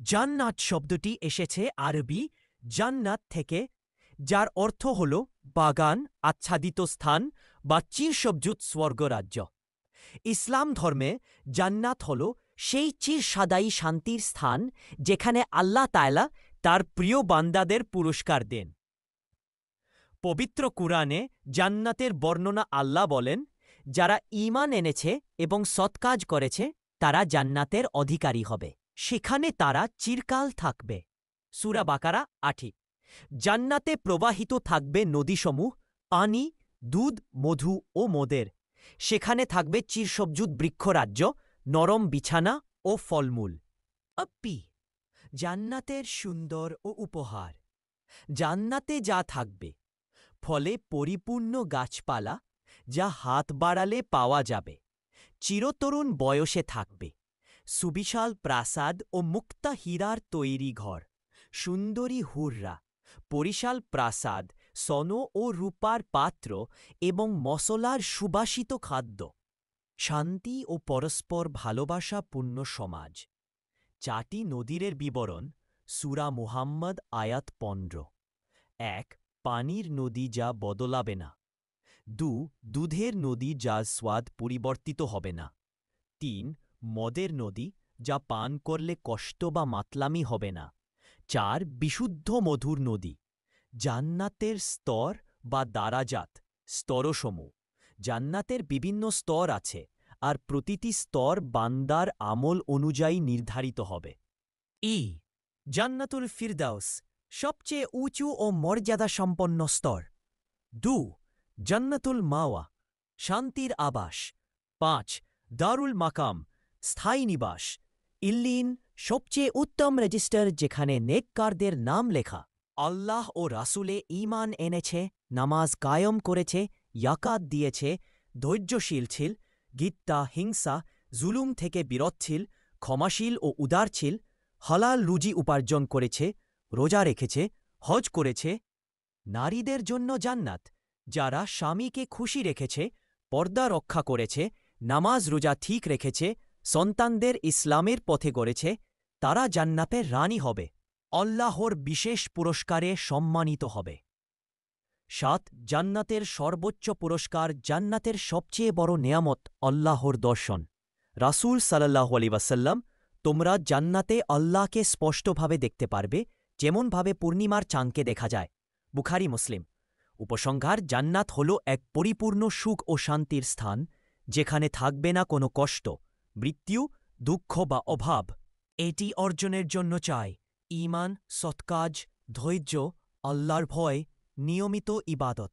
জান্নাত শব্দটি এসেছে আরবি জান্নাত থেকে, যার অর্থ হল বাগান, আচ্ছাদিত স্থান বা চিরসবজুত স্বর্গরাজ্য। ইসলাম ধর্মে জান্নাত হল সেই চিরসাদায়ী শান্তির স্থান যেখানে আল্লাহ তাআলা তার প্রিয় বান্দাদের পুরস্কার দেন। পবিত্র কুরআনে জান্নাতের বর্ণনা আল্লাহ বলেন, যারা ঈমান এনেছে এবং সৎকাজ করেছে তারা জান্নাতের অধিকারী হবে, সেখানে তারা চিরকাল থাকবে। সূরা বাকারা ৮। জান্নাতে প্রবাহিত থাকবে নদীসমূহ, পানি, দুধ, মধু ও মদের। সেখানে থাকবে চিরসবজুত বৃক্ষরাজ্য, নরম বিছানা ও ফলমূল। আপ্পি জান্নাতের সুন্দর ও উপহার। জান্নাতে যা থাকবে, ফলে পরিপূর্ণ গাছপালা যা হাত বাড়ালে পাওয়া যাবে, চিরতরুণ বয়সে থাকবে, সুবিশাল প্রাসাদ ও মুক্তা হীরার তৈরি ঘর, সুন্দরী হুররা, পরিশাল প্রাসাদ, স্বর্ণ ও রূপার পাত্র এবং মসলার সুবাসিত খাদ্য, শান্তি ও পরস্পর ভালোবাসাপূর্ণ সমাজ। ৪টি নদীর বিবরণ সূরা মুহাম্মদ আয়াত ১৫। ১. পানির নদী যা বদলাবে না। ২. দুধের নদী যার স্বাদ পরিবর্তিত হবে না। ৩. মদের নদী যা পান করলে কষ্ট বা মাতলামি হবে না। ৪. বিশুদ্ধ মধুর নদী। জান্নাতের স্তর বা দারাজাত, স্তরসমূহ। জান্নাতের বিভিন্ন স্তর আছে, আর প্রতিটি স্তর বান্দার আমল অনুযায়ী নির্ধারিত হবে। জান্নাতুল ফিরদাউস, সবচেয়ে উঁচু ও মর্যাদা সম্পন্ন স্তর। ২. জান্নাতুল মাওয়া, শান্তির আবাস। ৫. দারুল মাকাম, স্থায়ী নিবাস। ইল্লিন, সবচেয়ে উত্তম রেজিস্টার যেখানে নেককারদের নাম লেখা। আল্লাহ ও রাসূলে ঈমান এনেছে, নামাজ কায়েম করেছে, যাকাত দিয়েছে, ধৈর্যশীল ছিল, গিত্তা, হিংসা, জুলুম থেকে বিরত ছিল, ক্ষমাশীল ও উদার ছিল, হালাল রুজি উপার্জন করেছে, রোজা রেখেছে, হজ করেছে। নারীদের জন্য জান্নাত, যারা স্বামীকে খুশি রেখেছে, পর্দা রক্ষা করেছে, নামাজ রোজা ঠিক রেখেছে, সন্তানদের ইসলামের পথে গড়েছে, তারা জান্নাতের রানী হবে, আল্লাহর বিশেষ পুরস্কারে সম্মানিত হবে। ৭. জান্নাতের সর্বোচ্চ পুরস্কার, জান্নাতের সবচেয়ে বড় নেয়ামত আল্লাহর দর্শন। রাসূল সাল্লাল্লাহু আলাইহি ওয়াসাল্লাম, তোমরা জান্নাতে আল্লাহকে স্পষ্টভাবে দেখতে পারবে, যেমনভাবে পূর্ণিমার চাঁদকে দেখা যায়। বুখারী, মুসলিম। উপসংহার: জান্নাত হল এক পরিপূর্ণ সুখ ও শান্তির স্থান, যেখানে থাকবে না কোনো কষ্ট, মৃত্যু, দুঃখ বা অভাব। এটি অর্জনের জন্য চাই ঈমান, সৎকাজ, ধৈর্য, আল্লাহর ভয়, নিয়মিত ইবাদত।